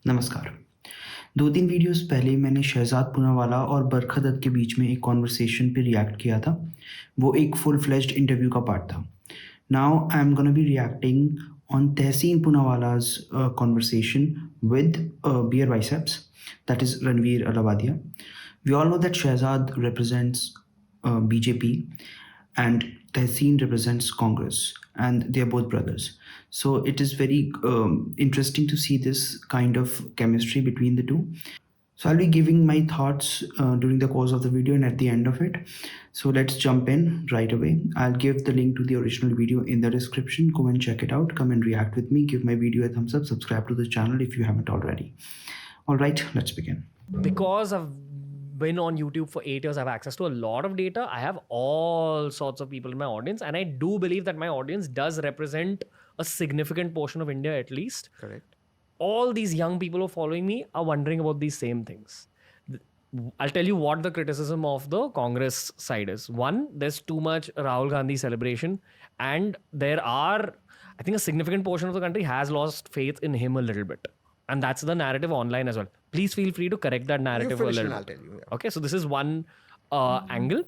नमस्कार। 2-3 वीडियोज़ पहले मैंने शहज़ाद पूनावाला और बरखा दत्त के बीच में एक कन्वर्सेशन पे रिएक्ट किया था। वो एक फुल फ्लेज्ड इंटरव्यू का पार्ट था। Now I am gonna be reacting on Tahseen Poonawala's conversation with BeerBiceps, that is Ranveer Allahbadia. We all know that Shehzad represents BJP and Tehseen represents Congress, and they are both brothers. So it is very interesting to see this kind of chemistry between the two. So I'll be giving my thoughts during the course of the video and at the end of it. So let's jump in right away. I'll give the link to the original video in the description. Go and check it out. Come and react with me. Give my video a thumbs up. Subscribe to the channel if you haven't already. All right, let's begin. Because I've been on YouTube for 8 years, I have access to a lot of data. I have all sorts of people in my audience, and I do believe that my audience does represent a significant portion of India at least. Correct. All these young people who are following me are wondering about these same things. I'll tell you what the criticism of the Congress side is. One, there's too much Rahul Gandhi celebration, and I think a significant portion of the country has lost faith in him a little bit. And that's the narrative online as well. Please feel free to correct that narrative a little I'll bit. tell you. Yeah. Okay, so this is one angle,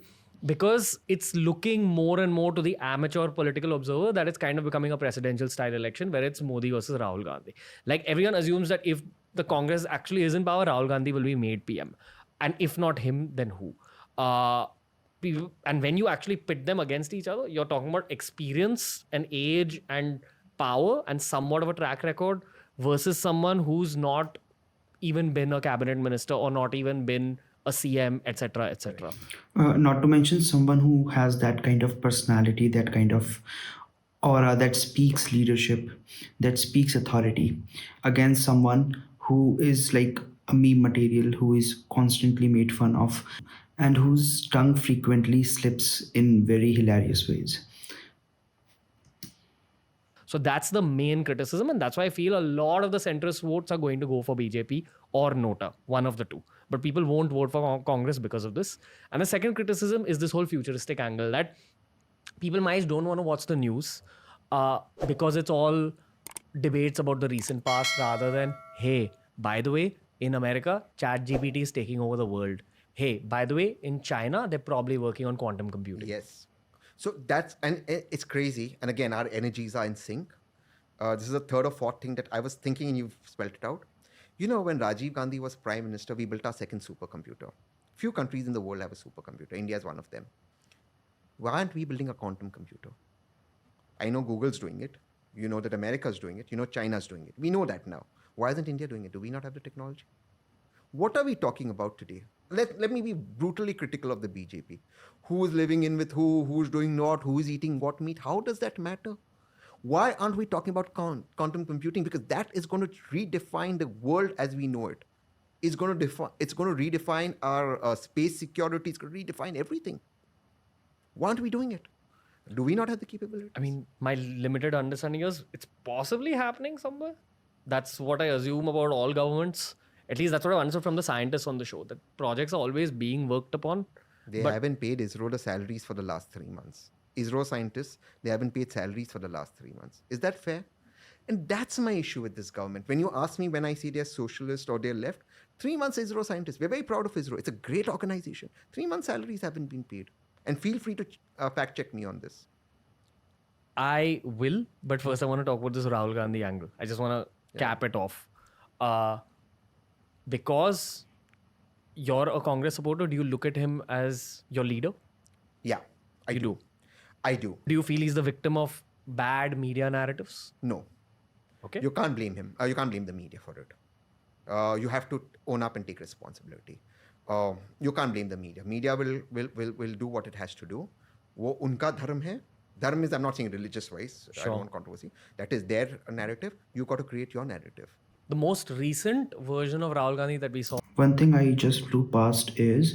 because it's looking more and more to the amateur political observer that it's kind of becoming a presidential style election where it's Modi versus Rahul Gandhi. Like, everyone assumes that if the Congress actually is in power, Rahul Gandhi will be made PM. And if not him, then who? And when you actually pit them against each other, you're talking about experience and age and power and somewhat of a track record versus someone who's not even been a cabinet minister or not even been a CM, etc., etc. Not to mention someone who has that kind of personality, that kind of aura that speaks leadership, that speaks authority, against someone who is like a meme material, who is constantly made fun of, and whose tongue frequently slips in very hilarious ways. So that's the main criticism, and that's why I feel a lot of the centrist votes are going to go for BJP or Nota, one of the two. But people won't vote for Congress because of this. And the second criticism is this whole futuristic angle that people might don't want to watch the news because it's all debates about the recent past rather than, hey, by the way, in America, ChatGPT is taking over the world. Hey, by the way, in China, they're probably working on quantum computing. Yes. So it's crazy. And again, our energies are in sync. This is the third or fourth thing that I was thinking, and you've spelled it out. You know, when Rajiv Gandhi was prime minister, we built our second supercomputer. Few countries in the world have a supercomputer. India is one of them. Why aren't we building a quantum computer? I know Google's doing it. You know that America's doing it. You know China's doing it. We know that now. Why isn't India doing it? Do we not have the technology? What are we talking about today? Let me be brutally critical of the BJP. Who is living in with who's doing what, who is eating what meat? How does that matter? Why aren't we talking about quantum computing? Because that is going to redefine the world as we know it. It's going to redefine our space security. It's going to redefine everything. Why aren't we doing it? Do we not have the capability? I mean, my limited understanding is it's possibly happening somewhere. That's what I assume about all governments. At least that's what I understood from the scientists on the show, that projects are always being worked upon. They haven't paid ISRO the salaries for the last 3 months. ISRO scientists, they haven't paid salaries for the last 3 months. Is that fair? And that's my issue with this government. When you ask me when I see they're socialist or they're left, 3 months ISRO scientists, we're very proud of ISRO. It's a great organization. 3 months salaries haven't been paid. And feel free to fact check me on this. I will, but first I want to talk about this Rahul Gandhi angle. I just want to cap it off. Because you're a Congress supporter, do you look at him as your leader? Yeah, I do. I do. Do you feel he's the victim of bad media narratives? No. Okay. You can't blame him. You can't blame the media for it. You have to own up and take responsibility. You can't blame the media. Media will do what it has to do. वो उनका धर्म है. Dharma is, I'm not saying religious wise. Sure. I don't want controversy. That is their narrative. You got to create your narrative. The most recent version of Rahul Gandhi that we saw. One thing I just flew past is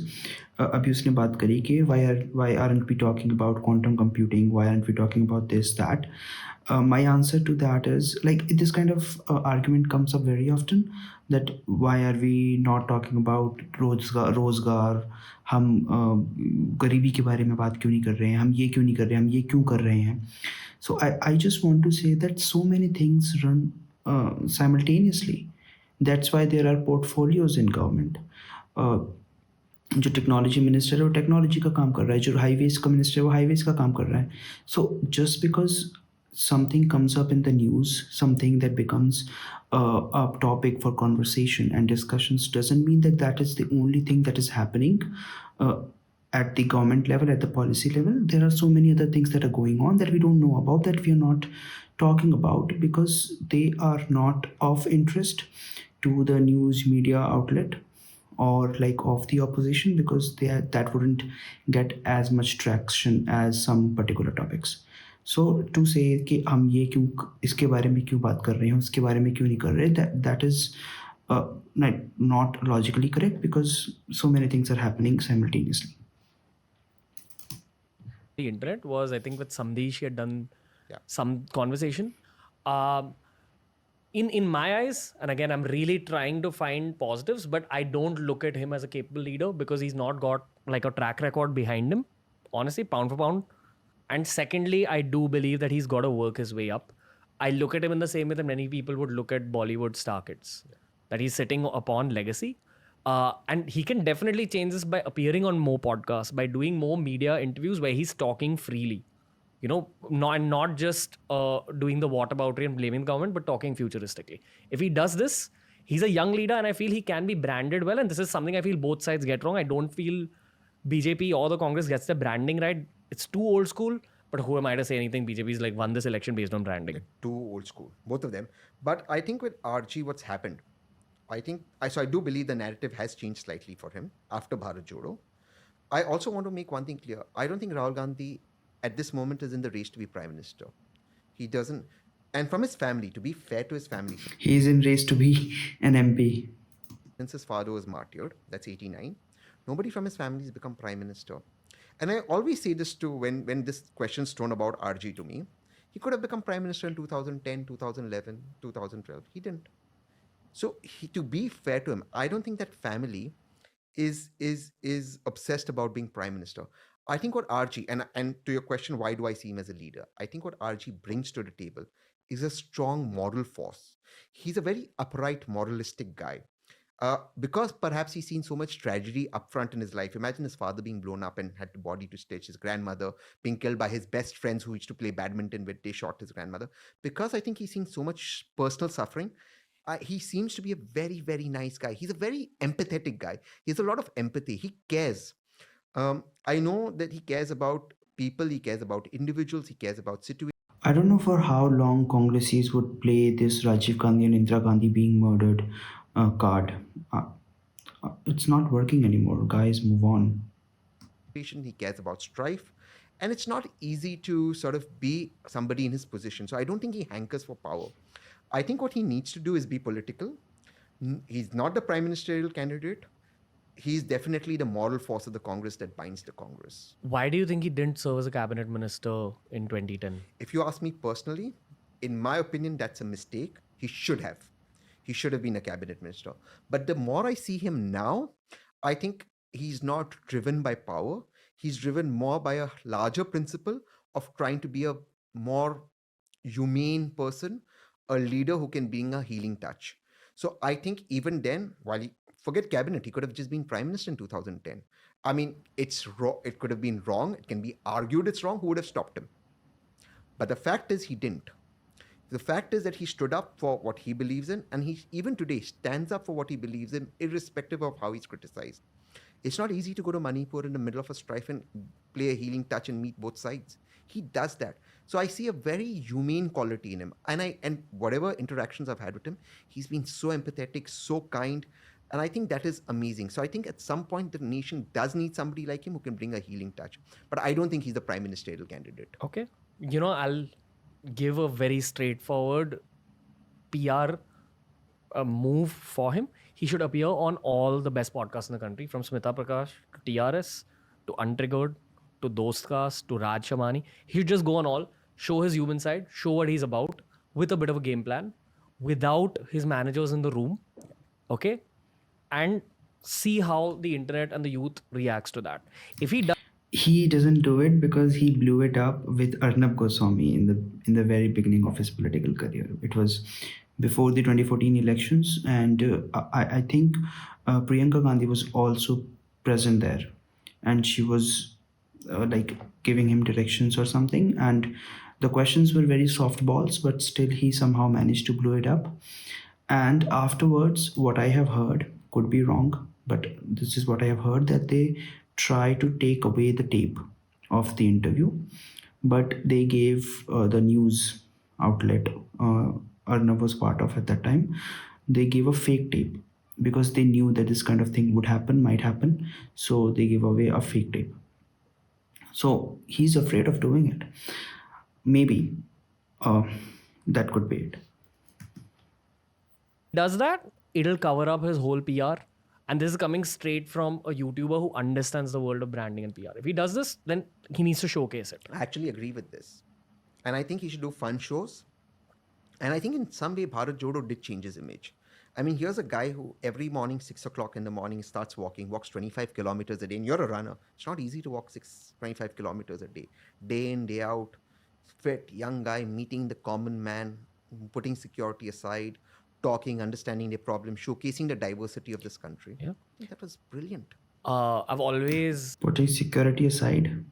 अभी उसने बात करी कि why aren't we talking about quantum computing? Why aren't we talking about this, that? My answer to that is, like, this kind of argument comes up very often, that why are we not talking about रोजगार, हम गरीबी के बारे में बात क्यों नहीं कर रहे हैं, हम ये क्यों नहीं कर रहे हैं, हम ये क्यों कर रहे हैं. So I just want to say that so many things run simultaneously. That's why there are portfolios in government. जो टेक्नोलॉजी मिनिस्टर है वो टेक्नोलॉजी का काम कर रहा है, जो हाईवेज का मिनिस्टर है वो हाईवेज का काम कर रहा है. So just because something comes up in the news, something that becomes a topic for conversation and discussions, doesn't mean that that is the only thing that is happening uh, at the government level, at the policy level. There are so many other things that are going on that we don't know about, that we are not talking about because they are not of interest to the news media outlet or like of the opposition, because that wouldn't get as much traction as some particular topics. So to say कि हम ये क्यों इसके बारे में क्यों बात कर रहे हैं, उसके बारे में क्यों नहीं कर रहे, that is not logically correct, because so many things are happening simultaneously. The internet was, I think, with Samdi, she had done Yeah. some conversation. In my eyes, and again, I'm really trying to find positives, but I don't look at him as a capable leader because he's not got like a track record behind him, honestly, pound for pound. And secondly, I do believe that he's got to work his way up. I look at him in the same way that many people would look at Bollywood star kids, that he's sitting upon legacy. And he can definitely change this by appearing on more podcasts, by doing more media interviews where he's talking freely. You know, not just doing the whataboutery and blaming the government, but talking futuristically. If he does this, he's a young leader, and I feel he can be branded well. And this is something I feel both sides get wrong. I don't feel BJP or the Congress gets the branding right. It's too old school. But who am I to say anything? BJP's like won this election based on branding. Too old school, both of them. But I think with RG, what's happened, I do believe the narrative has changed slightly for him after Bharat Jodo. I also want to make one thing clear. I don't think Rahul Gandhi at this moment is in the race to be prime minister. He doesn't. And from his family, to be fair to his family, He's in race to be an MP. since his father was martyred, that's 89, nobody from his family has become prime minister. And I always say this too when this question's thrown about RG to me. He could have become prime minister in 2010, 2011, 2012. He didn't. So to be fair to him, I don't think that family is obsessed about being prime minister. I think what RG, and to your question, why do I see him as a leader? I think what RG brings to the table is a strong moral force. He's a very upright, moralistic guy. Because perhaps he's seen so much tragedy upfront in his life. Imagine his father being blown up and had the body to stitch, his grandmother being killed by his best friends who used to play badminton with, they shot his grandmother. Because I think he's seen so much personal suffering, he seems to be a very, very nice guy. He's a very empathetic guy. He has a lot of empathy. He cares. I know that he cares about people, he cares about individuals, he cares about situations. I don't know for how long Congresses would play this Rajiv Gandhi and Indira Gandhi being murdered card. It's not working anymore. Guys, move on. He cares about strife. And it's not easy to sort of be somebody in his position. So I don't think he hankers for power. I think what he needs to do is be political. He's not the prime ministerial candidate. He's definitely the moral force of the Congress that binds the Congress. Why do you think he didn't serve as a cabinet minister in 2010? If you ask me personally, in my opinion, that's a mistake. He should have. He should have been a cabinet minister. But the more I see him now, I think he's not driven by power. He's driven more by a larger principle of trying to be a more humane person, a leader who can bring a healing touch. So I think even then, while he forget cabinet, he could have just been prime minister in 2010. I mean, it's wrong. It could have been wrong. It can be argued it's wrong. Who would have stopped him? But the fact is he didn't. The fact is that he stood up for what he believes in, and he even today stands up for what he believes in, irrespective of how he's criticized. It's not easy to go to Manipur in the middle of a strife and play a healing touch and meet both sides. He does that. So I see a very humane quality in him. And whatever interactions I've had with him, he's been so empathetic, so kind. And I think that is amazing. So I think at some point the nation does need somebody like him who can bring a healing touch. But I don't think he's the prime ministerial candidate. Okay. You know, I'll give a very straightforward PR move for him. He should appear on all the best podcasts in the country, from Smita Prakash to TRS to Untriggered to Dostcast to Raj Shamani. He should just go on all, show his human side, show what he's about with a bit of a game plan, without his managers in the room. Okay? And see how the internet and the youth reacts to that. If he does, He doesn't do it because he blew it up with Arnab Goswami in the very beginning of his political career. It was before the 2014 elections, and I think Priyanka Gandhi was also present there, and she was like giving him directions or something, and the questions were very soft balls, but still he somehow managed to blow it up. And afterwards, what I have heard, could be wrong, but this is what I have heard, that they try to take away the tape of the interview, but they gave the news outlet Arnav was part of at that time, they gave a fake tape because they knew that this kind of thing would happen, might happen. So they gave away a fake tape. So he's afraid of doing it. Maybe uh, that could be it. Does that, it'll cover up his whole PR. And this is coming straight from a YouTuber who understands the world of branding and PR. If he does this, then he needs to showcase it. I actually agree with this. And I think he should do fun shows. And I think in some way, Bharat Jodo did change his image. I mean, here's a guy who every morning, 6 o'clock in the morning, starts walking, walks 25 kilometers a day. And you're a runner. It's not easy to walk 25 kilometers a day in, day out. Fit, young guy, meeting the common man, putting security aside, talking, understanding their problems, showcasing the diversity of this country. Yeah. I think that was brilliant. I've always Putting security aside,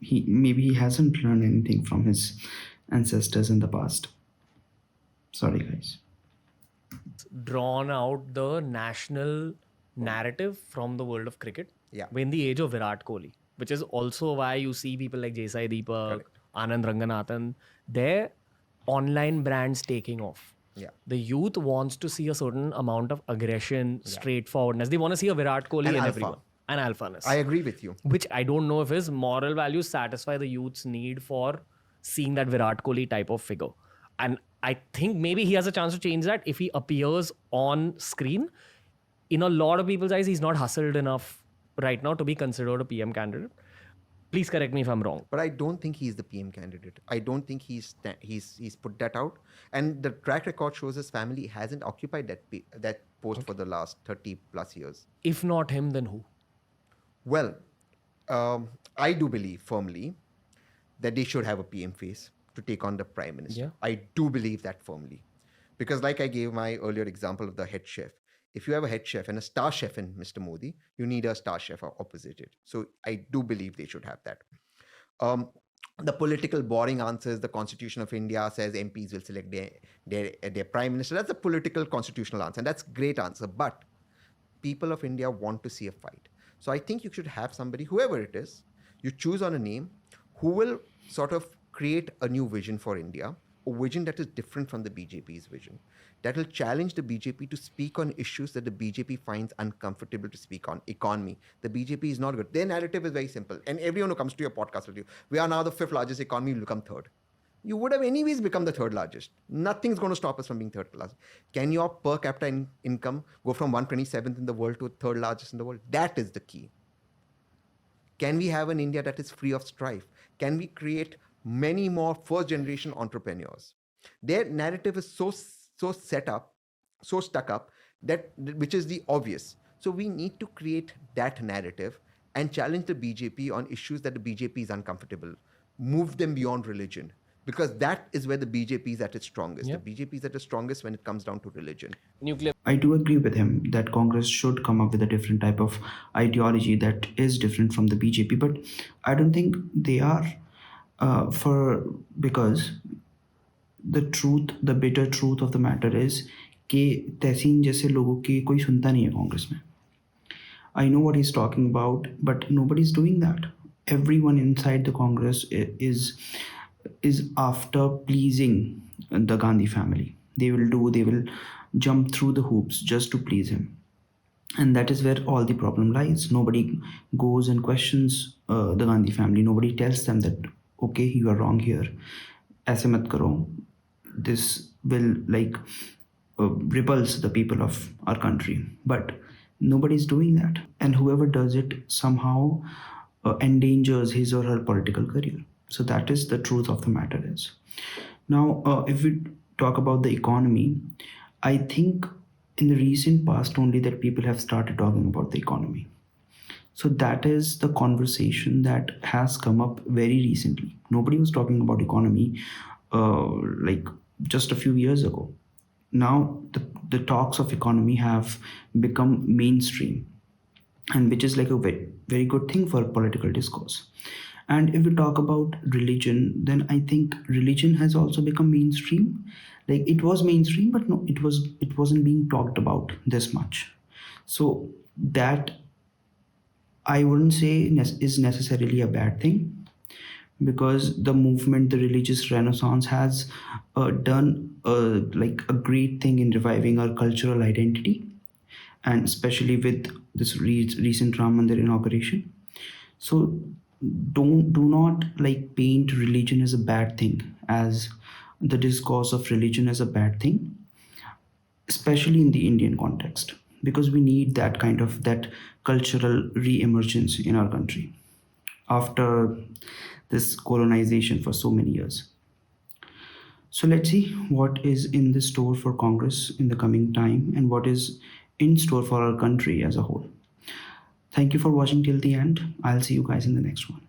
he hasn't learned anything from his ancestors in the past. Sorry, guys. drawn out the national narrative from the world of cricket. Yeah. In the age of Virat Kohli, which is also why you see people like Jesai Deepak, Correct. Anand Ranganathan, their online brands taking off. Yeah. The youth wants to see a certain amount of aggression, straightforwardness. They want to see a Virat Kohli And in alpha. everyone. And alphaness. I agree with you. Which I don't know if his moral values satisfy the youth's need for seeing that Virat Kohli type of figure. And I think maybe he has a chance to change that if he appears on screen. In a lot of people's eyes, he's not hustled enough right now to be considered a PM candidate. Please correct me if I'm wrong. But I don't think he's the PM candidate. I don't think he's put that out. And the track record shows his family hasn't occupied that post for the last 30 plus years. If not him, then who? Well, I do believe firmly that they should have a PM face to take on the prime minister. Yeah. I do believe that firmly. Because like I gave my earlier example of the head chef, if you have a head chef and a star chef in Mr. Modi, you need a star chef opposite it. So I do believe they should have that. The political boring answers, the Constitution of India says MPs will select their prime minister. That's a political constitutional answer, and that's a great answer. But people of India want to see a fight. So I think you should have somebody, whoever it is, you choose on a name who will sort of create a new vision for India, a vision that is different from the BJP's vision, that will challenge the BJP to speak on issues that the BJP finds uncomfortable to speak on. Economy. The BJP is not good. Their narrative is very simple. And everyone who comes to your podcast with you, we are now the 5th largest economy, we'll become 3rd. You would have anyways become the 3rd largest. Nothing's going to stop us from being 3rd largest. Can your per capita income go from 127th in the world to 3rd largest in the world? That is the key. Can we have an India that is free of strife? Can we create many more first generation entrepreneurs? Their narrative is so set up, so stuck up, which is the obvious. So we need to create that narrative and challenge the BJP on issues that the BJP is uncomfortable. Move them beyond religion. Because that is where the BJP is at its strongest. Yeah. The BJP is at its strongest when it comes down to religion. Nuclear. I do agree with him that Congress should come up with a different type of ideology that is different from the BJP, but I don't think they are because the bitter truth of the matter is कि तहसीन जैसे लोगों की कोई सुनता नहीं है कांग्रेस में. I know what he's talking about, but nobody's doing that. Everyone inside the Congress is after pleasing the Gandhi family. They will jump through the hoops just to please him. And that is where all the problem lies. Nobody goes and questions the Gandhi family. Nobody tells them that, okay, you are wrong here. Aise mat karo. This will repulse the people of our country. But nobody's doing that. And whoever does it somehow endangers his or her political career. So that is the truth of the matter is. Now, if we talk about the economy, I think in the recent past only that people have started talking about the economy. So that is the conversation that has come up very recently. Nobody was talking about economy just a few years ago. Now the talks of economy have become mainstream, and which is like a very, very good thing for political discourse. And if we talk about religion, then I think religion has also become mainstream. Like it was mainstream, but no, it wasn't being talked about this much. So that I wouldn't say is necessarily a bad thing, because the movement, the religious renaissance, has done like a great thing in reviving our cultural identity, and especially with this recent Ram Mandir inauguration. So do not like paint religion as a bad thing, as the discourse of religion as a bad thing, especially in the Indian context, because we need that kind of that cultural re-emergence in our country after this colonization for so many years. So let's see what is in the store for Congress in the coming time, and what is in store for our country as a whole. Thank you for watching till the end. I'll see you guys in the next one.